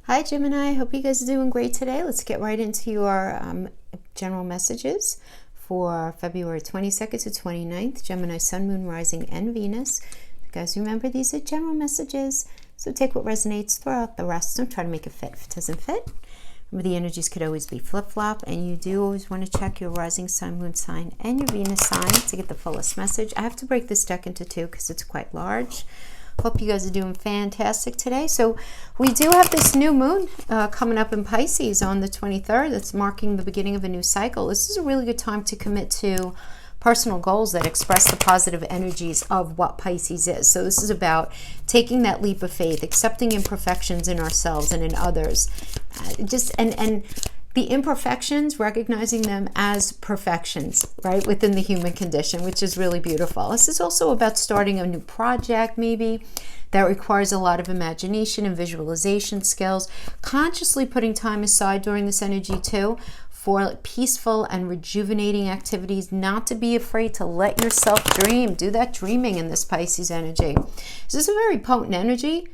Hi Gemini, hope you guys are doing great today. Let's get right into your general messages for February 22nd to 29th, Gemini, Sun, Moon, Rising, and Venus. You guys remember these are general messages, so take what resonates, throw out the rest. Don't try to make it fit if it doesn't fit. Remember, the energies could always be flip-flop, and you do always want to check your rising sun, moon sign, and your Venus sign to get the fullest message. I have to break this deck into two because it's quite large. Hope you guys are doing fantastic today. So we do have this new moon coming up in Pisces on the 23rd. That's marking the beginning of a new cycle. This is a really good time to commit to personal goals that express the positive energies of what Pisces is. So this is about taking that leap of faith, accepting imperfections in ourselves and in others. And the imperfections, recognizing them as perfections, right, within the human condition, which is really beautiful. This is also about starting a new project, maybe, that requires a lot of imagination and visualization skills. Consciously putting time aside during this energy, too, for peaceful and rejuvenating activities, not to be afraid to let yourself dream. Do that dreaming in this Pisces energy. This is a very potent energy,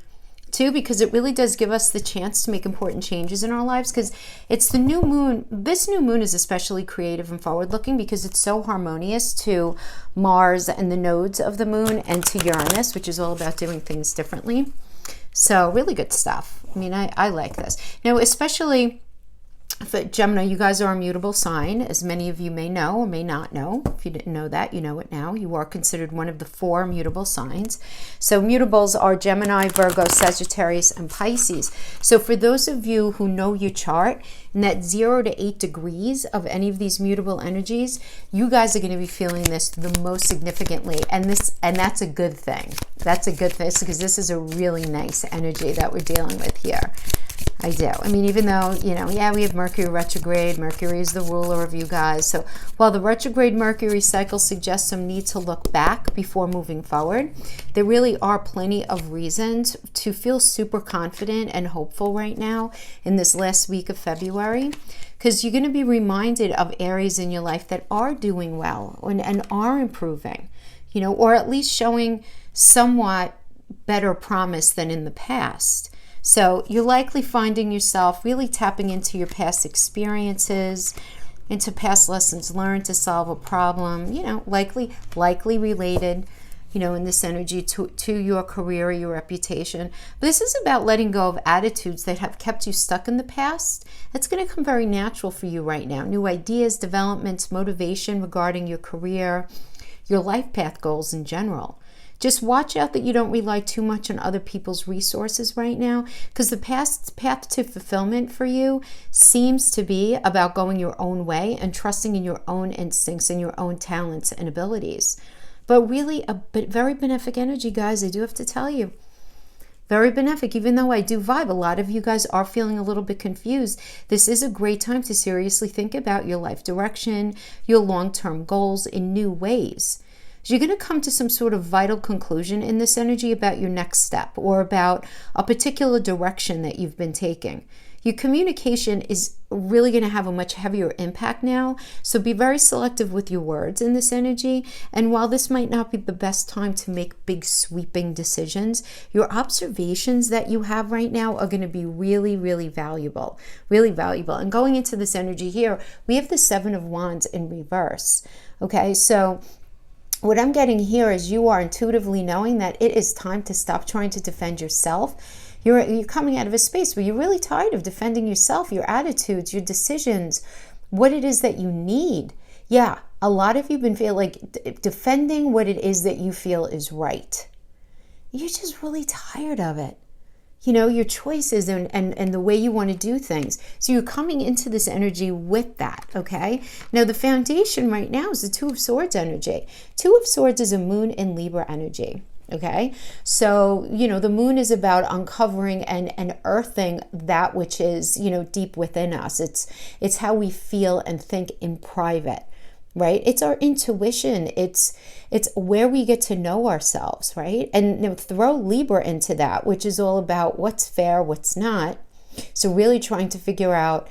too, because it really does give us the chance to make important changes in our lives, because it's the new moon. This new moon is especially creative and forward-looking because it's so harmonious to Mars and the nodes of the moon and to Uranus, which is all about doing things differently. So really good stuff. I mean, I like this. Now, especially for Gemini, you guys are a mutable sign, as many of you may know or may not know. If you didn't know that, you know it now. You are considered one of the 4 mutable signs. So mutables are Gemini, Virgo, Sagittarius, and Pisces. So for those of you who know your chart, in that 0 to 8 degrees of any of these mutable energies, you guys are going to be feeling this the most significantly. And that's a good thing. That's a good thing, because this is a really nice energy that we're dealing with here. I do. I mean, even though, we have Mercury retrograde. Mercury is the ruler of you guys. So while the retrograde Mercury cycle suggests some need to look back before moving forward, there really are plenty of reasons to feel super confident and hopeful right now in this last week of February, because you're going to be reminded of areas in your life that are doing well and are improving, or at least showing somewhat better promise than in the past. So you're likely finding yourself really tapping into your past experiences, into past lessons learned to solve a problem, likely related, in this energy to your career or your reputation. But this is about letting go of attitudes that have kept you stuck in the past. That's going to come very natural for you right now. New ideas, developments, motivation regarding your career, your life path goals in general. Just watch out that you don't rely too much on other people's resources right now, because the path to fulfillment for you seems to be about going your own way and trusting in your own instincts and your own talents and abilities. But really a very benefic energy, guys, I do have to tell you. Very benefic, even though I do vibe. A lot of you guys are feeling a little bit confused. This is a great time to seriously think about your life direction, your long-term goals in new ways. You're going to come to some sort of vital conclusion in this energy about your next step or about a particular direction that you've been taking. Your communication is really going to have a much heavier impact now, so be very selective with your words in this energy. And while this might not be the best time to make big sweeping decisions, your observations that you have right now are going to be really, really valuable. Really valuable. And going into this energy here, we have the 7 of Wands in reverse. Okay, so what I'm getting here is you are intuitively knowing that it is time to stop trying to defend yourself. You're coming out of a space where you're really tired of defending yourself, your attitudes, your decisions, what it is that you need. Yeah, a lot of you have been feeling like defending what it is that you feel is right. You're just really tired of it. Your choices and the way you want to do things. So you're coming into this energy with that, okay? Now, the foundation right now is the 2 of Swords energy. 2 of Swords is a moon in Libra energy, okay? So, the moon is about uncovering and earthing that which is, deep within us. It's how we feel and think in private. Right? It's our intuition. It's where we get to know ourselves, right? And throw Libra into that, which is all about what's fair, what's not. So really trying to figure out,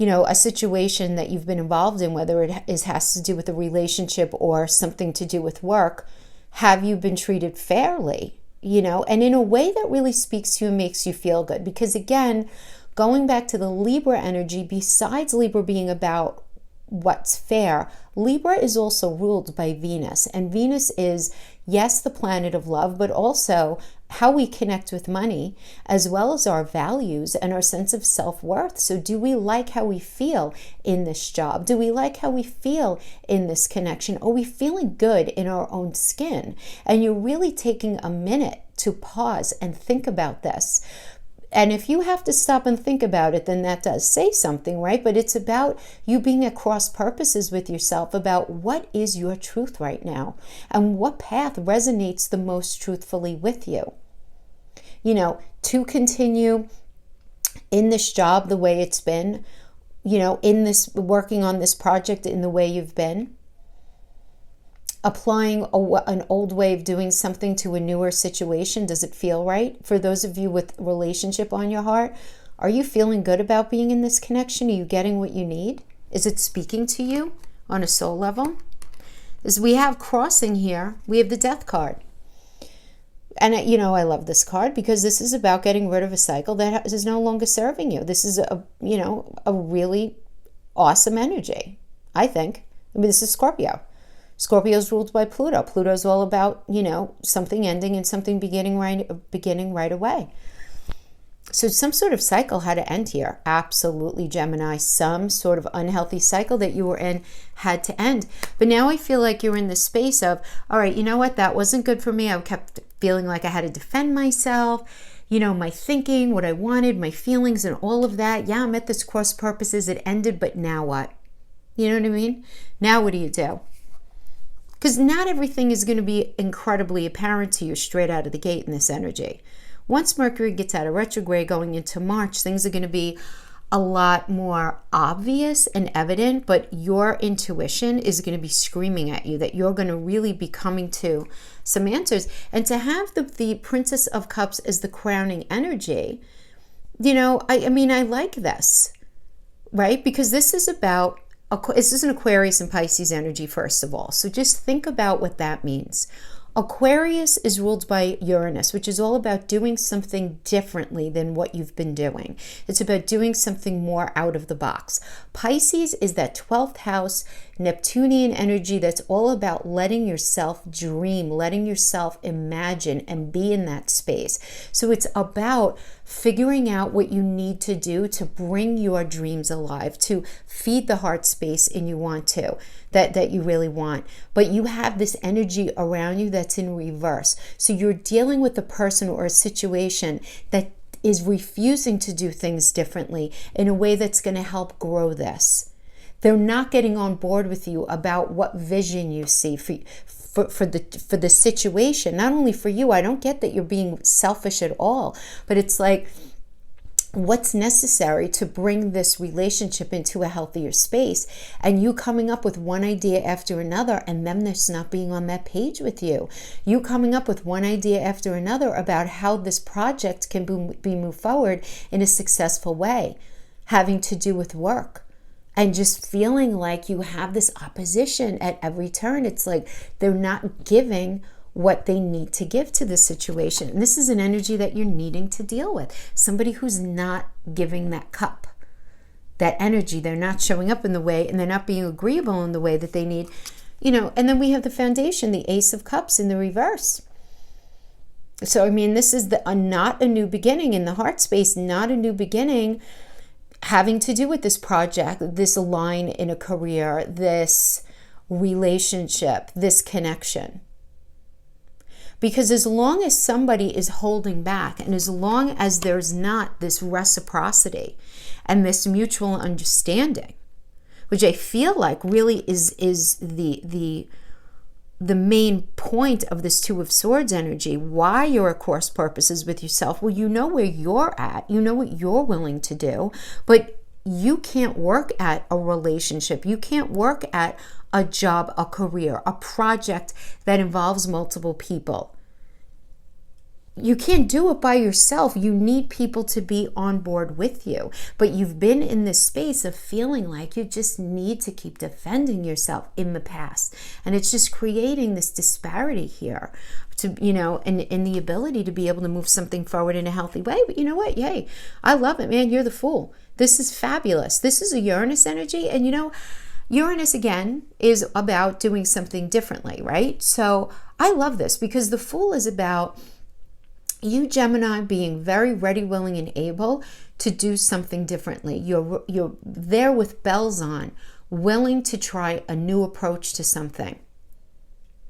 a situation that you've been involved in, whether it has to do with a relationship or something to do with work. Have you been treated fairly? and in a way that really speaks to you and makes you feel good. Because again, going back to the Libra energy, besides Libra being about what's fair, Libra is also ruled by Venus. And Venus is, yes, the planet of love, but also how we connect with money, as well as our values and our sense of self-worth. So do we like how we feel in this job? Do we like how we feel in this connection? Are we feeling good in our own skin? And you're really taking a minute to pause and think about this. And if you have to stop and think about it, then that does say something, right? But it's about you being at cross purposes with yourself about what is your truth right now and what path resonates the most truthfully with you. To continue in this job the way it's been, in this, working on this project in the way you've been, applying an old way of doing something to a newer situation. Does it feel right? For those of you with relationship on your heart, are you feeling good about being in this connection? Are you getting what you need? Is it speaking to you on a soul level? As we have crossing here, we have the Death card. And I love this card because this is about getting rid of a cycle that is no longer serving you. This is a really awesome energy, I think. This is Scorpio. Scorpio is ruled by Pluto. Pluto is all about, something ending and something beginning right away. So some sort of cycle had to end here. Absolutely, Gemini. Some sort of unhealthy cycle that you were in had to end. But now I feel like you're in the space of, all right, you know what? That wasn't good for me. I kept feeling like I had to defend myself. My thinking, what I wanted, my feelings and all of that. Yeah, I'm at this cross purposes. It ended, but now what? You know what I mean? Now what do you do? Because not everything is going to be incredibly apparent to you straight out of the gate in this energy. Once Mercury gets out of retrograde going into March, things are going to be a lot more obvious and evident, but your intuition is going to be screaming at you that you're going to really be coming to some answers. And to have the Princess of Cups as the crowning energy, I like this, right? Because this is about, this is an Aquarius and Pisces energy, first of all. So just think about what that means. Aquarius is ruled by Uranus, which is all about doing something differently than what you've been doing. It's about doing something more out of the box. Pisces is that 12th house Neptunian energy that's all about letting yourself dream, letting yourself imagine and be in that space. So it's about figuring out what you need to do to bring your dreams alive, to feed the heart space and you want to, that you really want. But you have this energy around you that's in reverse. So you're dealing with a person or a situation that is refusing to do things differently in a way that's going to help grow this. They're not getting on board with you about what vision you see for the situation. Not only for you, I don't get that you're being selfish at all, but it's like, what's necessary to bring this relationship into a healthier space, and you coming up with one idea after another and them just not being on that page with you. You coming up with one idea after another about how this project can be moved forward in a successful way, having to do with work, and just feeling like you have this opposition at every turn. It's like they're not giving what they need to give to this situation. And this is an energy that you're needing to deal with. Somebody who's not giving that cup, that energy. They're not showing up in the way, and they're not being agreeable in the way that they need. And then we have the foundation, the Ace of Cups in the reverse. So, this is not a new beginning in the heart space, not a new beginning having to do with this project, this line in a career, this relationship, this connection. Because as long as somebody is holding back, and as long as there's not this reciprocity and this mutual understanding, which I feel like really is the main point of this Two of Swords energy, why you're at cross purposes with yourself. Well, you know where you're at, you know what you're willing to do, but you can't work at a relationship, you can't work at a job, a career, a project that involves multiple people you can't do it by yourself. You need people to be on board with you. But you've been in this space of feeling like you just need to keep defending yourself in the past. And it's just creating this disparity here to, you know, and in the ability to be able to move something forward in a healthy way. But you know what? Yay. I love it, man. You're the Fool. This is fabulous. This is a Uranus energy. And you know, Uranus again is about doing something differently, right? So I love this because the Fool is about you, Gemini, being very ready, willing, and able to do something differently. You're there with bells on, willing to try a new approach to something.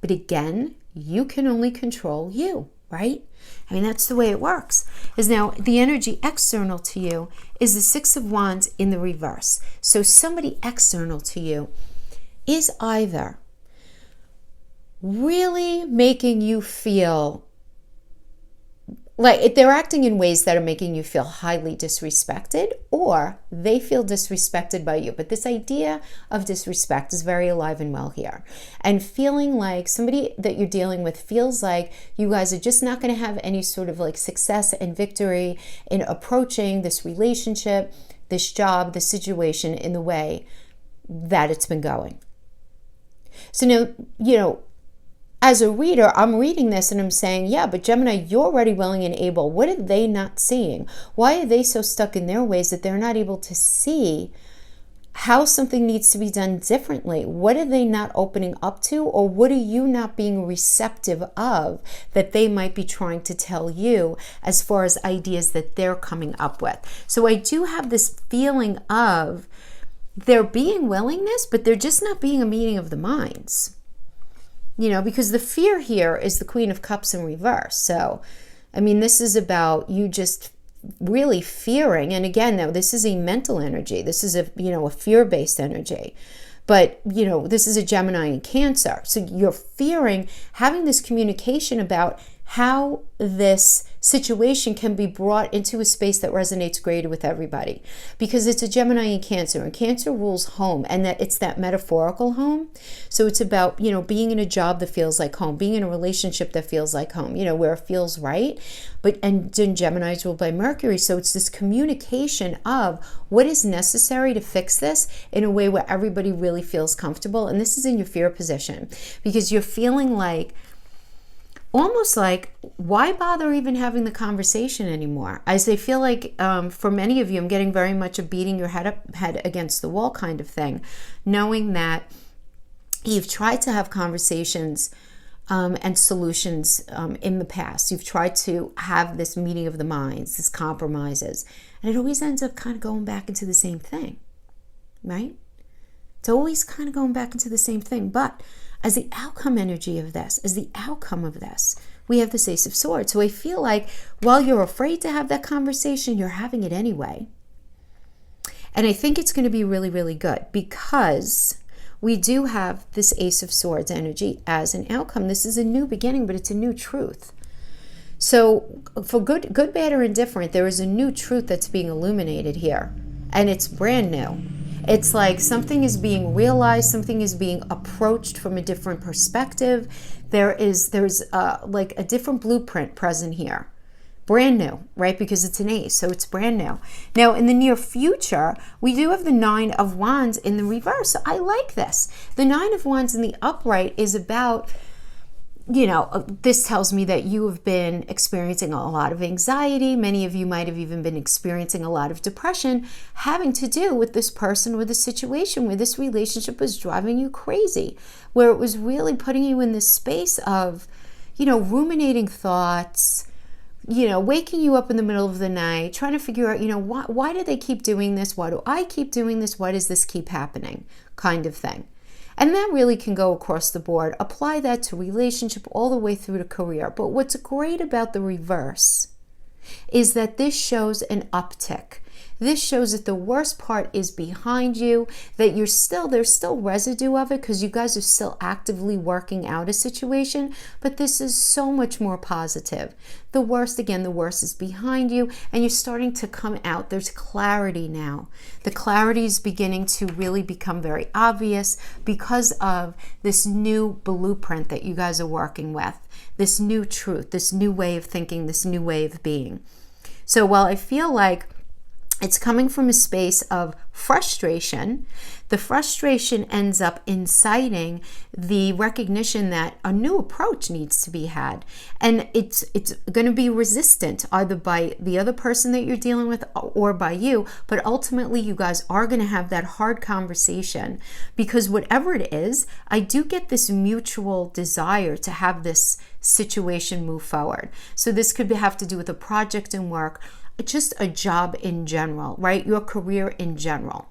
But again, you can only control you, right? I mean, that's the way it works. Is now the energy external to you is the Six of Wands in the reverse. So somebody external to you is either really making you feel like they're acting in ways that are making you feel highly disrespected, or they feel disrespected by you. But this idea of disrespect is very alive and well here. And feeling like somebody that you're dealing with feels like you guys are just not going to have any sort of like success and victory in approaching this relationship, this job, this situation in the way that it's been going. So now, you know, as a reader, I'm reading this and I'm saying, yeah, but Gemini, you're ready, willing, and able. What are they not seeing? Why are they so stuck in their ways that they're not able to see how something needs to be done differently? What are they not opening up to? Or what are you not being receptive of that they might be trying to tell you as far as ideas that they're coming up with? So I do have this feeling of there being willingness, but there just not being a meeting of the minds. You know, because the fear here is the Queen of Cups in reverse. So, I mean, this is about you just really fearing. And again, though, this is a mental energy. This is a, you know, a fear-based energy. But, you know, this is a Gemini in Cancer. So you're fearing having this communication about how this situation can be brought into a space that resonates greater with everybody, because it's a Gemini in Cancer, and Cancer rules home, and that it's that metaphorical home. So it's about, you know, being in a job that feels like home, being in a relationship that feels like home, you know, where it feels right. But and then Gemini is ruled by Mercury, so it's this communication of what is necessary to fix this in a way where everybody really feels comfortable. And this is in your fear position, because you're feeling like, almost like, why bother even having the conversation anymore? As they feel like, for many of you, I'm getting very much a beating your head against the wall kind of thing, knowing that you've tried to have conversations and solutions in the past. You've tried to have this meeting of the minds, this compromises, and it always ends up kind of going back into the same thing, right? It's always kind of going back into the same thing. But as the outcome energy of this, as the outcome of this, we have this Ace of Swords. So I feel like while you're afraid to have that conversation, you're having it anyway. And I think it's going to be really, really good, because we do have this Ace of Swords energy as an outcome. This is a new beginning, but it's a new truth. So for good, bad, or indifferent, there is a new truth that's being illuminated here, and it's brand new. It's like something is being realized, something is being approached from a different perspective. There's like a different blueprint present here. Brand new, right? Because it's an ace, so it's brand new. Now, in the near future, we do have the Nine of Wands in the reverse. So I like this. The Nine of Wands in the upright is about, you know, this tells me that you have been experiencing a lot of anxiety. Many of you might have even been experiencing a lot of depression, having to do with this person, with a situation where this relationship was driving you crazy, where it was really putting you in this space of, you know, ruminating thoughts, you know, waking you up in the middle of the night, trying to figure out, you know, why do they keep doing this? Why do I keep doing this? Why does this keep happening? Kind of thing. And that really can go across the board. Apply that to relationship all the way through to career. But what's great about the reverse is that this shows an uptick. This shows that the worst part is behind you, that there's still residue of it because you guys are still actively working out a situation, but this is so much more positive. The worst is behind you, and you're starting to come out. There's clarity now. The clarity is beginning to really become very obvious because of this new blueprint that you guys are working with, this new truth, this new way of thinking, this new way of being. So while I feel like it's coming from a space of frustration, the frustration ends up inciting the recognition that a new approach needs to be had. And it's going to be resistant either by the other person that you're dealing with or by you. But ultimately, you guys are going to have that hard conversation, because whatever it is, I do get this mutual desire to have this situation move forward. So this could have to do with a project in work, just a job in general, right? Your career in general.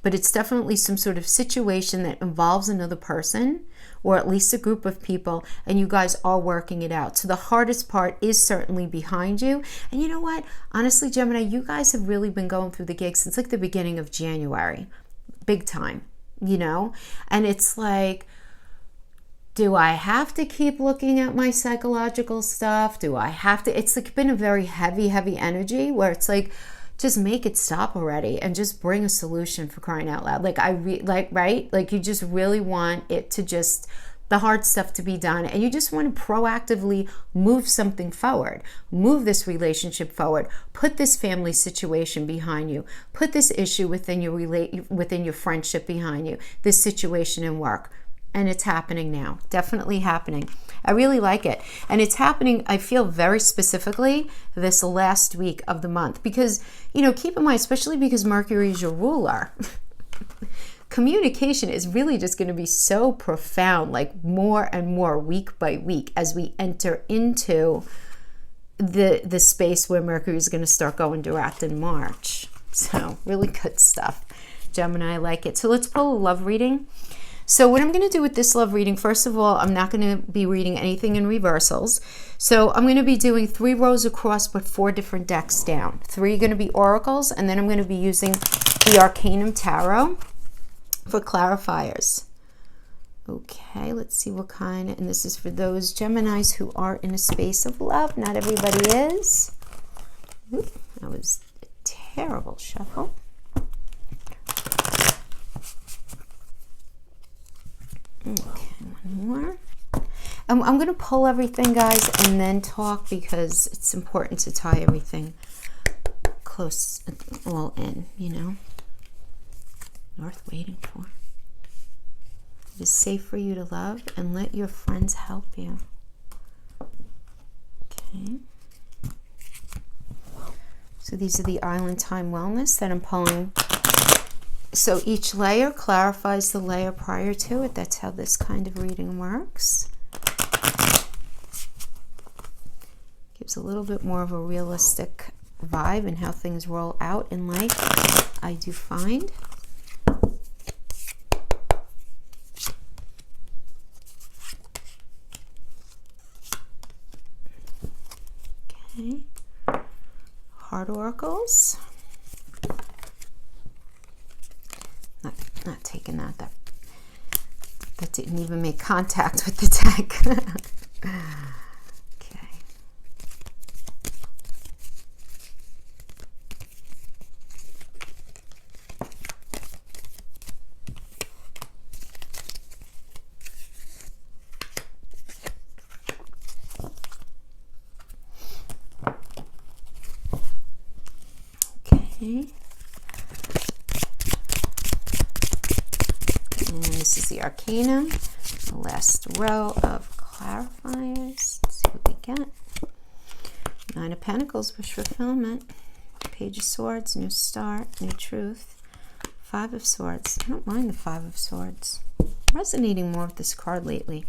But it's definitely some sort of situation that involves another person, or at least a group of people, and you guys are working it out. So the hardest part is certainly behind you. And you know what? Honestly, Gemini, you guys have really been going through the gig since like the beginning of January. Big time, you know? And it's like, do I have to keep looking at my psychological stuff? Do I have to? It's like been a very heavy energy where it's like, just make it stop already and just bring a solution, for crying out loud. Like right? Like you just really want it to just, the hard stuff to be done, and you just want to proactively move something forward, move this relationship forward, put this family situation behind you, put this issue within your friendship behind you, this situation in work. And it's happening now, definitely happening. I really like it. And it's happening, I feel, very specifically this last week of the month. Because, you know, keep in mind, especially because Mercury is your ruler, communication is really just going to be so profound, like more and more week by week as we enter into the space where Mercury is going to start going direct in March. So really good stuff. Gemini, I like it. So let's pull a love reading. So what I'm going to do with this love reading, first of all, I'm not going to be reading anything in reversals. So I'm going to be doing 3 rows across, but 4 different decks down. 3 are going to be oracles, and then I'm going to be using the Arcanum Tarot for clarifiers. Okay, let's see what kind, and this is for those Geminis who are in a space of love. Not everybody is. Oop, that was a terrible shuffle. Okay, one more. I'm going to pull everything, guys, and then talk, because it's important to tie everything close, all in, you know. Worth waiting for. It is safe for you to love, and let your friends help you. Okay. So these are the Island Time Wellness that I'm pulling. So each layer clarifies the layer prior to it. That's how this kind of reading works. Gives a little bit more of a realistic vibe in how things roll out in life, I do find. Okay. Heart oracles. Not taking that didn't even make contact with the deck. Okay. And this is the Arcanum, the last row of clarifiers. Let's see what we get. 9 of Pentacles, wish fulfillment. Page of Swords, new start, new truth. 5 of Swords. I don't mind the 5 of Swords. I'm resonating more with this card lately,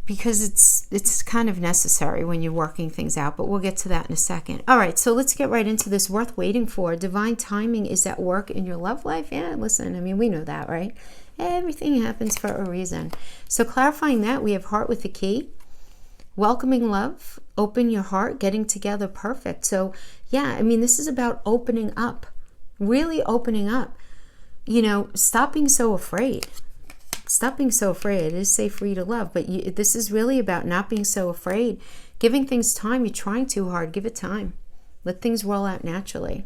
because it's kind of necessary when you're working things out, but we'll get to that in a second. All right, so let's get right into this. Worth waiting for. Divine timing is at work in your love life. Yeah, listen, I mean, we know that, right? Everything happens for a reason. So clarifying that, we have Heart with the Key, welcoming love, open your heart, getting together, perfect. So yeah, I mean, this is about opening up, really opening up. You know, stop being so afraid. Stop being so afraid. It is safe for you to love, but this is really about not being so afraid. Giving things time. You're trying too hard. Give it time. Let things roll out naturally.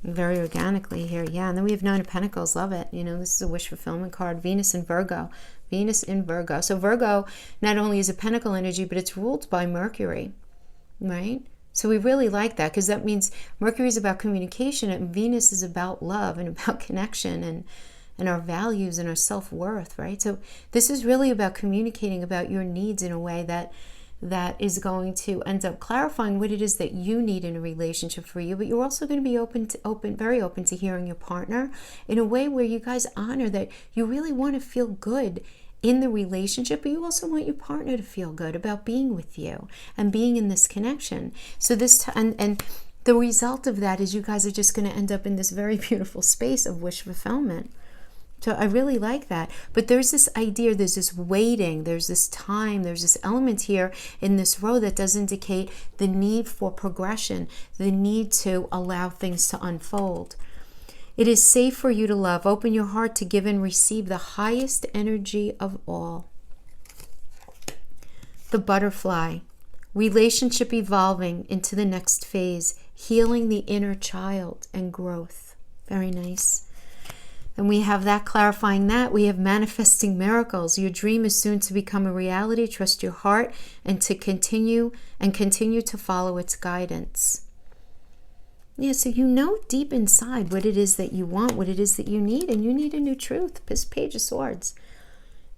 Very organically here. Yeah, and then we have Nine of Pentacles. Love it. You know, this is a wish fulfillment card. Venus in Virgo. Venus in Virgo. So Virgo not only is a pentacle energy, but it's ruled by Mercury, right? So we really like that, because that means Mercury is about communication and Venus is about love and about connection and our values and our self-worth, right? So this is really about communicating about your needs in a way that is going to end up clarifying what it is that you need in a relationship for you. But you're also going to be very open to hearing your partner in a way where you guys honor that you really want to feel good in the relationship, but you also want your partner to feel good about being with you and being in this connection. So and the result of that is you guys are just going to end up in this very beautiful space of wish fulfillment. So I really like that. But there's this idea, there's this waiting, there's this time, there's this element here in this row that does indicate the need for progression, the need to allow things to unfold. It is safe for you to love. Open your heart to give and receive the highest energy of all. The butterfly. Relationship evolving into the next phase. Healing the inner child and growth. Very nice. And we have that clarifying that. We have manifesting miracles. Your dream is soon to become a reality. Trust your heart and to continue to follow its guidance. Yeah, so you know deep inside what it is that you want, what it is that you need, and you need a new truth. This Page of Swords.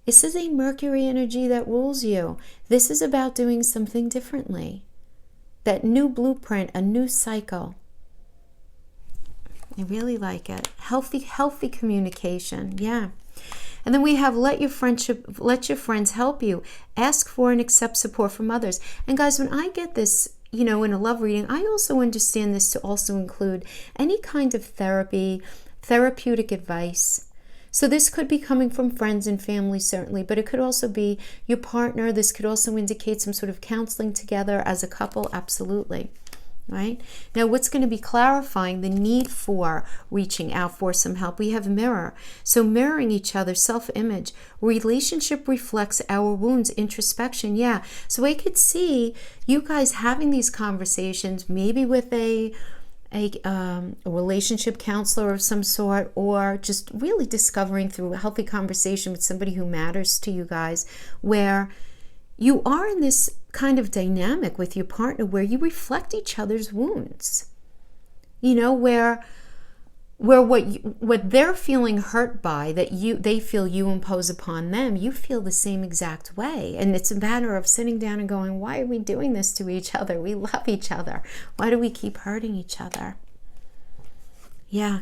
This is a Mercury energy that rules you. This is about doing something differently. That new blueprint, a new cycle. I really like it. Healthy communication. Yeah. And then we have let your friends help you. Ask for and accept support from others. And guys, when I get this, you know, in a love reading, I also understand this to also include any kind of therapy, therapeutic advice. So this could be coming from friends and family, certainly, but it could also be your partner. This could also indicate some sort of counseling together as a couple. Absolutely. Right? Now, what's going to be clarifying the need for reaching out for some help? We have mirror. So mirroring each other, self-image. Relationship reflects our wounds, introspection. Yeah. So I could see you guys having these conversations, maybe with a relationship counselor of some sort, or just really discovering through a healthy conversation with somebody who matters to you guys, where you are in this kind of dynamic with your partner where you reflect each other's wounds. You know, where what they're feeling hurt by, that they feel you impose upon them, you feel the same exact way. And it's a matter of sitting down and going, why are we doing this to each other? We love each other. Why do we keep hurting each other? Yeah.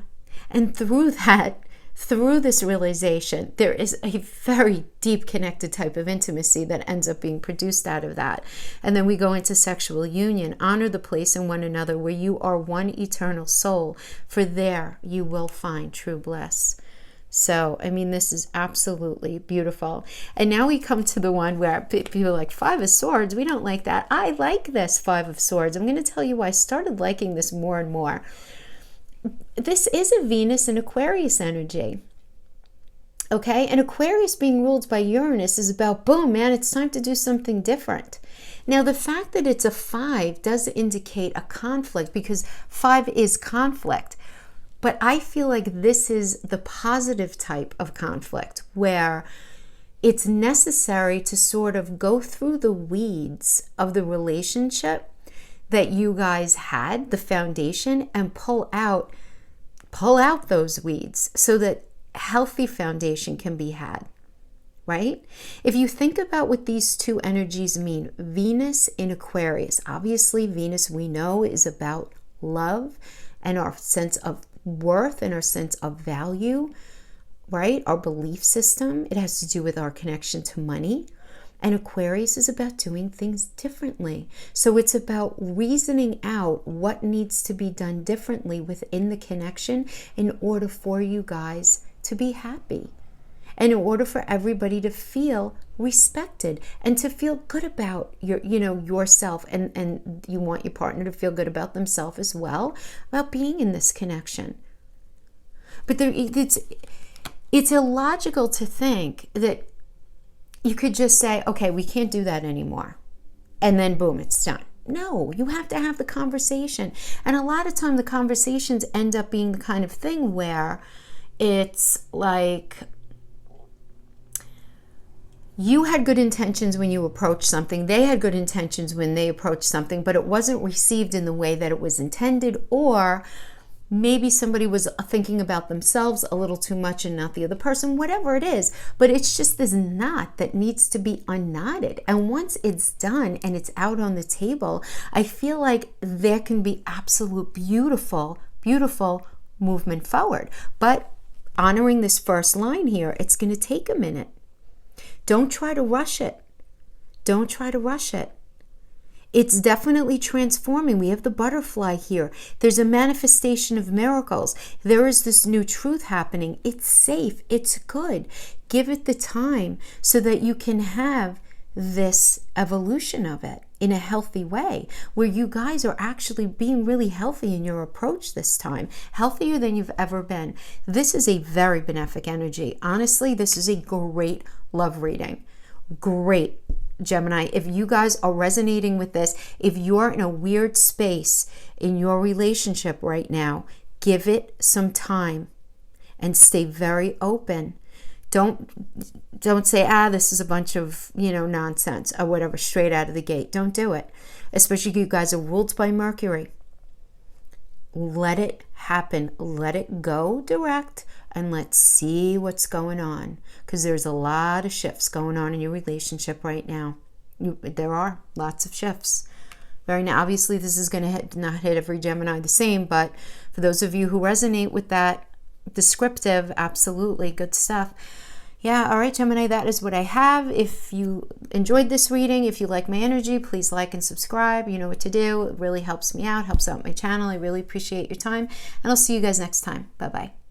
And through this realization, there is a very deep connected type of intimacy that ends up being produced out of that. And then we go into sexual union. Honor the place in one another where you are one eternal soul, for there you will find true bliss. So, I mean, this is absolutely beautiful. And now we come to the one where people are like, Five of Swords, we don't like that. I like this Five of Swords. I'm going to tell you why I started liking this more and more. This is a Venus and Aquarius energy. Okay? And Aquarius being ruled by Uranus is about, boom, man, it's time to do something different. Now, the fact that it's a 5 does indicate a conflict, because 5 is conflict. But I feel like this is the positive type of conflict, where it's necessary to sort of go through the weeds of the relationship that you guys had, the foundation, and pull out those weeds so that healthy foundation can be had, right? If you think about what these two energies mean, Venus in Aquarius, obviously Venus, we know, is about love and our sense of worth and our sense of value, right? Our belief system. It has to do with our connection to money. And Aquarius is about doing things differently. So it's about reasoning out what needs to be done differently within the connection in order for you guys to be happy. And in order for everybody to feel respected and to feel good about yourself, and you want your partner to feel good about themselves as well, about being in this connection. But it's illogical to think that you could just say, okay, we can't do that anymore. And then boom, it's done. No, you have to have the conversation. And a lot of time the conversations end up being the kind of thing where it's like, you had good intentions when you approached something, they had good intentions when they approached something, but it wasn't received in the way that it was intended, or maybe somebody was thinking about themselves a little too much and not the other person, whatever it is. But it's just this knot that needs to be unknotted. And once it's done and it's out on the table, I feel like there can be absolute beautiful, beautiful movement forward. But honoring this first line here, it's going to take a minute. Don't try to rush it. Don't try to rush it. It's definitely transforming. We have the butterfly here. There's a manifestation of miracles. There is this new truth happening. It's safe. It's good. Give it the time so that you can have this evolution of it in a healthy way, where you guys are actually being really healthy in your approach this time, healthier than you've ever been. This is a very benefic energy. Honestly, this is a great love reading. Great, Gemini. If you guys are resonating with this, if you're in a weird space in your relationship right now, give it some time and stay very open. Don't say, this is a bunch of, nonsense or whatever, straight out of the gate. Don't do it. Especially if you guys are ruled by Mercury. Let it happen. Let it go direct, and let's see what's going on. Because there's a lot of shifts going on in your relationship right now. There are lots of shifts. Obviously, this is going to not hit every Gemini the same, but for those of you who resonate with that descriptive, absolutely good stuff. Yeah, all right, Gemini, that is what I have. If you enjoyed this reading, if you like my energy, please like and subscribe. You know what to do. It really helps me out, helps out my channel. I really appreciate your time, and I'll see you guys next time. Bye-bye.